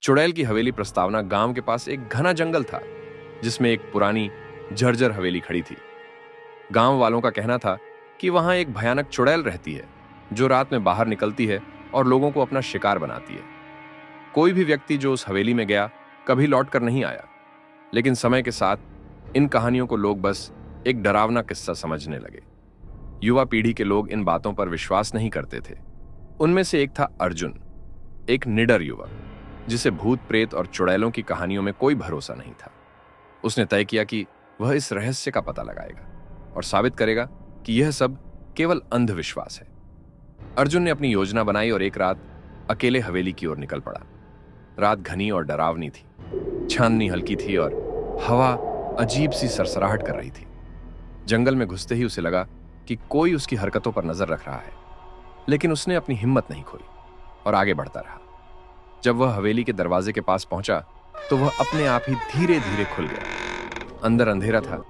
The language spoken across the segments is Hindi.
चुड़ैल की हवेली प्रस्तावना गांव के पास एक घना जंगल था जिसमें एक पुरानी जर्जर हवेली खड़ी थी। गांव वालों का कहना था कि वहां एक भयानक चुड़ैल रहती है जो रात में बाहर निकलती है और लोगों को अपना शिकार बनाती है। कोई भी व्यक्ति जो उस हवेली में गया कभी लौट कर नहीं आया। लेकिन समय के साथ इन कहानियों को लोग बस एक डरावना किस्सा समझने लगे। युवा पीढ़ी के लोग इन बातों पर विश्वास नहीं करते थे। उनमें से एक था अर्जुन, एक निडर युवक जिसे भूत प्रेत और चुड़ैलों की कहानियों में कोई भरोसा नहीं था। उसने तय किया कि वह इस रहस्य का पता लगाएगा और साबित करेगा कि यह सब केवल अंधविश्वास है। अर्जुन ने अपनी योजना बनाई और एक रात अकेले हवेली की ओर निकल पड़ा। रात घनी और डरावनी थी, चांदनी हल्की थी और हवा अजीब सी सरसराहट कर रही थी। जंगल में घुसते ही उसे लगा कि कोई उसकी हरकतों पर नजर रख रहा है, लेकिन उसने अपनी हिम्मत नहीं खोई और आगे बढ़ता रहा। जब वह हवेली के दरवाजे के पास पहुंचा तो वह अपने आप ही धीरे धीरे खुल गया। अंदर अंधेरा था,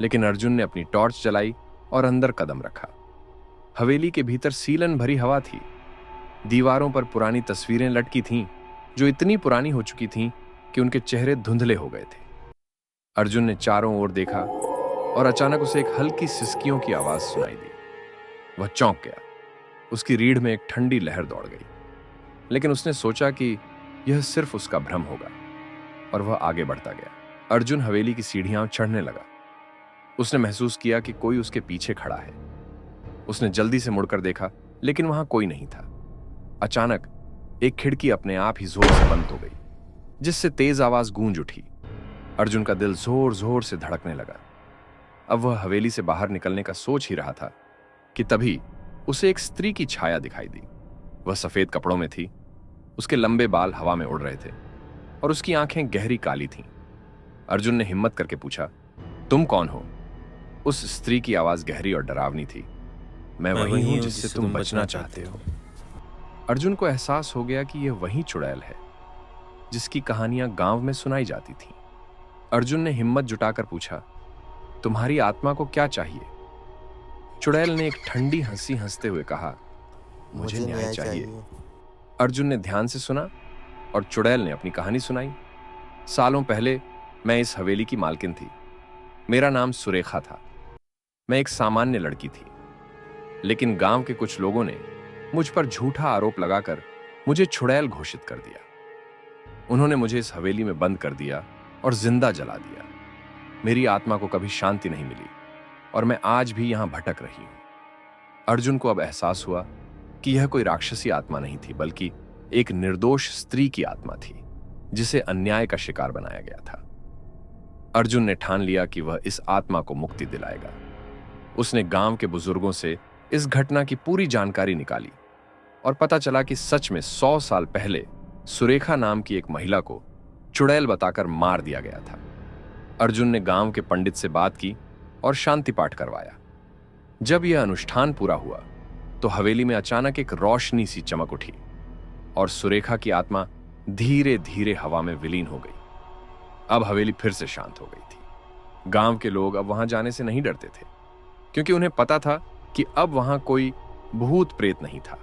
लेकिन अर्जुन ने अपनी टॉर्च जलाई और अंदर कदम रखा। हवेली के भीतर सीलन भरी हवा थी। दीवारों पर पुरानी तस्वीरें लटकी थीं जो इतनी पुरानी हो चुकी थीं कि उनके चेहरे धुंधले हो गए थे। अर्जुन ने चारों ओर देखा और अचानक उसे एक हल्की सिसकियों की आवाज सुनाई दी। वह चौंक गया। उसकी रीढ़ में एक ठंडी लहर दौड़ गई, लेकिन उसने सोचा कि यह सिर्फ उसका भ्रम होगा और वह आगे बढ़ता गया। अर्जुन हवेली की सीढ़ियां चढ़ने लगा। उसने महसूस किया कि कोई उसके पीछे खड़ा है। उसने जल्दी से मुड़कर देखा, लेकिन वहां कोई नहीं था। अचानक एक खिड़की अपने आप ही जोर से बंद हो गई, जिससे तेज आवाज गूंज उठी। अर्जुन का दिल जोर जोर से धड़कने लगा। अब वह हवेली से बाहर निकलने का सोच ही रहा था कि तभी उसे एक स्त्री की छाया दिखाई दी। वह सफेद कपड़ों में थी, उसके लंबे बाल हवा में उड़ रहे थे और उसकी आंखें गहरी काली थीं। अर्जुन ने हिम्मत करके पूछा, तुम कौन हो? उस स्त्री की आवाज गहरी और डरावनी थी। मैं वही हूं जिससे तुम बचना चाहते हो। अर्जुन को एहसास हो गया कि यह वही चुड़ैल है जिसकी कहानियां गांव में सुनाई जाती थीं। अर्जुन ने हिम्मत जुटाकर पूछा, तुम्हारी आत्मा को क्या चाहिए? चुड़ैल ने एक ठंडी हंसी हंसते हुए कहा, मुझे न्याय चाहिए। अर्जुन ने ध्यान से सुना और चुड़ैल ने अपनी कहानी सुनाई। सालों पहले मैं इस हवेली की मालकिन थी। मेरा नाम सुरेखा था। मैं एक सामान्य लड़की थी, लेकिन गांव के कुछ लोगों ने मुझ पर झूठा आरोप लगाकर मुझे चुड़ैल घोषित कर दिया। उन्होंने मुझे इस हवेली में बंद कर दिया और जिंदा जला दिया। मेरी आत्मा को कभी शांति नहीं मिली और मैं आज भी यहां भटक रही हूं। अर्जुन को अब एहसास हुआ कि यह कोई राक्षसी आत्मा नहीं थी, बल्कि एक निर्दोष स्त्री की आत्मा थी जिसे अन्याय का शिकार बनाया गया था। अर्जुन ने ठान लिया कि वह इस आत्मा को मुक्ति दिलाएगा। उसने गांव के बुजुर्गों से इस घटना की पूरी जानकारी निकाली और पता चला कि सच में 100 साल पहले सुरेखा नाम की एक महिला को चुड़ैल बताकर मार दिया गया था। अर्जुन ने गांव के पंडित से बात की और शांति पाठ करवाया। जब यह अनुष्ठान पूरा हुआ तो हवेली में अचानक एक रोशनी सी चमक उठी और सुरेखा की आत्मा धीरे धीरे हवा में विलीन हो गई। अब हवेली फिर से शांत हो गई थी। गांव के लोग अब वहां जाने से नहीं डरते थे, क्योंकि उन्हें पता था कि अब वहां कोई भूत प्रेत नहीं था।